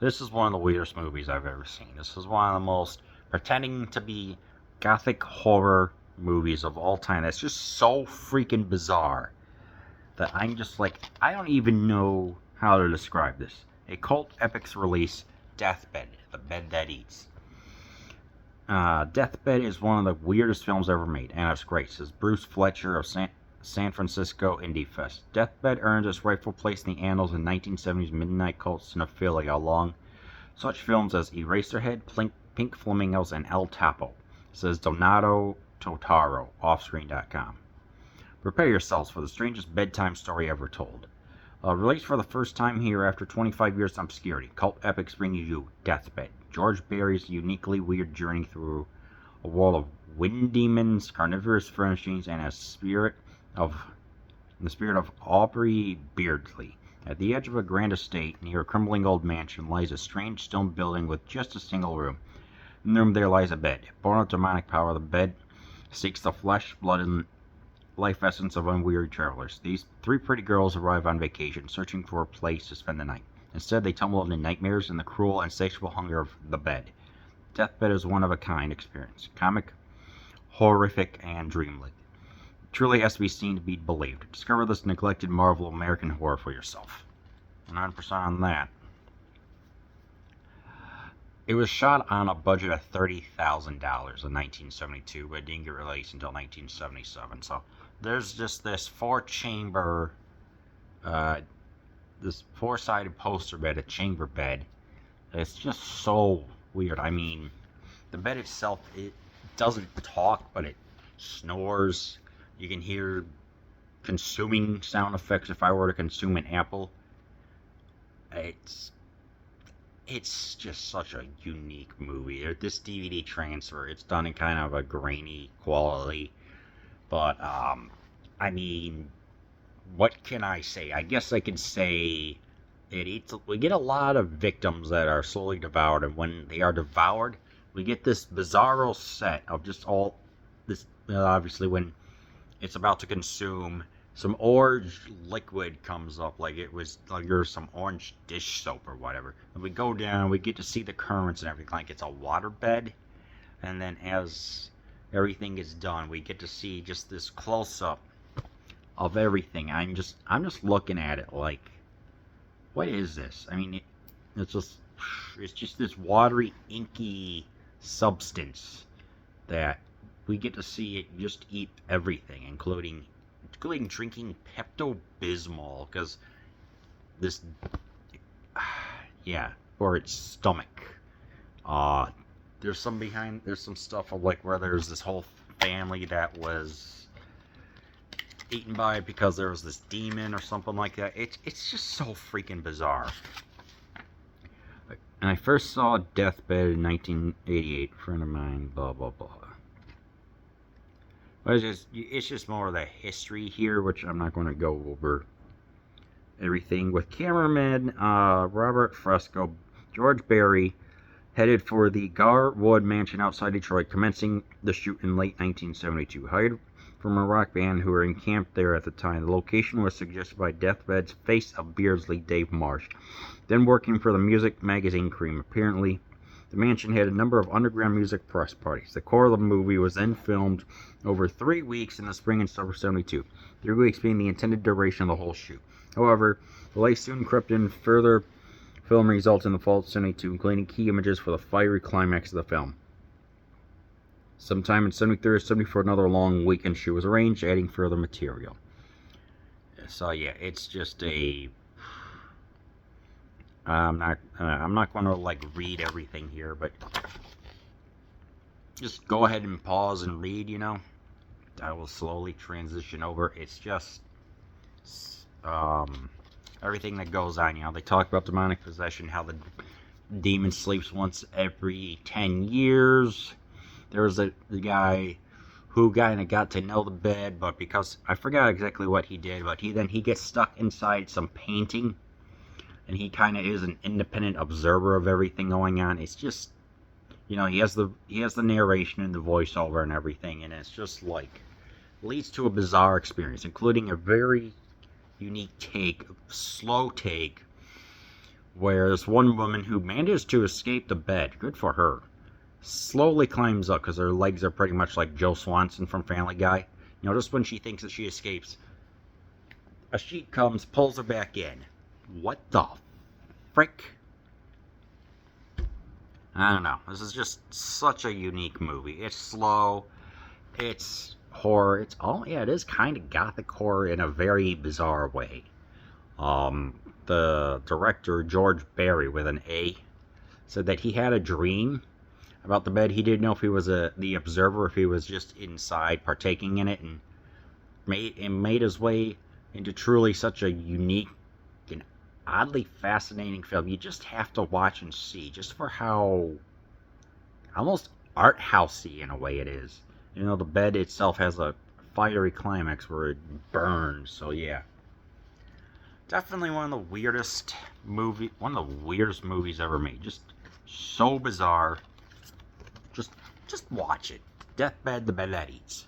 This is one of the weirdest movies I've ever seen. This is one of the most pretending to be gothic horror movies of all time. That's just so freaking bizarre that I'm just like, I don't even know how to describe this. A cult epic's release, Deathbed, the bed that eats. Deathbed is one of the weirdest films ever made, and it's great, says Bruce Fletcher of San Francisco Indie Fest. Deathbed earns its rightful place in the annals of 1970s midnight cult cinephilia along such films as Eraserhead, Pink Flamingos, and El Topo, says Donato Totaro, Offscreen.com. Prepare yourselves for the strangest bedtime story ever told. Released for the first time here after 25 years of obscurity, cult epics bring you Deathbed, George Barry's uniquely weird journey through a world of wind demons, carnivorous furnishings, and the spirit of Aubrey Beardsley. At the edge of a grand estate near a crumbling old mansion lies a strange stone building with just a single room. In the room there lies a bed. Born of demonic power, the bed seeks the flesh, blood, and life essence of unwearied travelers. These three pretty girls arrive on vacation, searching for a place to spend the night. Instead, they tumble into nightmares and the cruel, insatiable hunger of the bed. Deathbed is one of a kind experience. Comic, horrific, and dreamlike. It truly has to be seen to be believed. Discover this neglected marvel of American horror for yourself. 100% on that. It was shot on a budget of $30,000 in 1972, but it didn't get released until 1977. So there's just this this four-sided poster bed, a chamber bed. It's just so weird. I mean, the bed itself, it doesn't talk, but it snores. You can hear consuming sound effects if I were to consume an apple. It's just such a unique movie. This DVD transfer, it's done in kind of a grainy quality, but I mean, what can I say? I guess I can say we get a lot of victims that are slowly devoured, and when they are devoured, we get this bizarro set of just all this. Obviously, when it's about to consume, some orange liquid comes up, like it was like there's some orange dish soap or whatever. And we go down, we get to see the currents and everything, like it's a waterbed. And then as everything is done, we get to see just this close up of everything. I'm just looking at it like, what is this? I mean, it's just this watery, inky substance that we get to see it just eat everything, including drinking Pepto-Bismol, because this, yeah, for its stomach. There's some stuff of like where there's this whole family that was eaten by it because there was this demon or something like that. It's just so freaking bizarre. And I first saw Deathbed in 1988. A friend of mine, blah blah blah. But it's just more of the history here, which I'm not going to go over everything. With cameraman Robert Fresco, George Barry headed for the Garwood Mansion outside Detroit, commencing the shoot in late 1972. Hired from a rock band who were encamped there at the time. The location was suggested by Deathbed's face of Beardsley, Dave Marsh, then working for the music magazine Cream. Apparently, the mansion had a number of underground music press parties. The core of the movie was then filmed over 3 weeks in the spring and summer of 72, 3 weeks being the intended duration of the whole shoot. However, delay soon crept in. Further film results in the fall of 72, including key images for the fiery climax of the film. Sometime in 73 or 74, another long weekend shoot was arranged, adding further material. So yeah, it's just a... I'm not going to like read everything here, but just go ahead and pause and read, you know. I will slowly transition over. It's just everything that goes on, you know. They talk about demonic possession, how the demon sleeps once every 10 years. There was the guy who kind of got to know the bed, but because I forgot exactly what he did, but he gets stuck inside some painting, and he kind of is an independent observer of everything going on. It's just, you know, he has the narration and the voiceover and everything, and it's just like leads to a bizarre experience, including a very unique take, slow take, where there's one woman who manages to escape the bed. Good for her. Slowly climbs up because her legs are pretty much like Joe Swanson from Family Guy. You know, just when she thinks that she escapes, a sheet comes, pulls her back in. What the frick? I don't know. This is just such a unique movie. It's slow. It's horror. It's all, yeah, it is kind of gothic horror in a very bizarre way. The director, George Barry, with an A, said that he had a dream about the bed. He didn't know if he was the observer, if he was just inside partaking in it, and made his way into truly such a unique and oddly fascinating film. You just have to watch and see, just for how almost art housey in a way it is. You know, the bed itself has a fiery climax where it burns. So yeah, definitely one of the weirdest movies ever made. Just so bizarre. Just watch it. Deathbed, the Bed That Eats.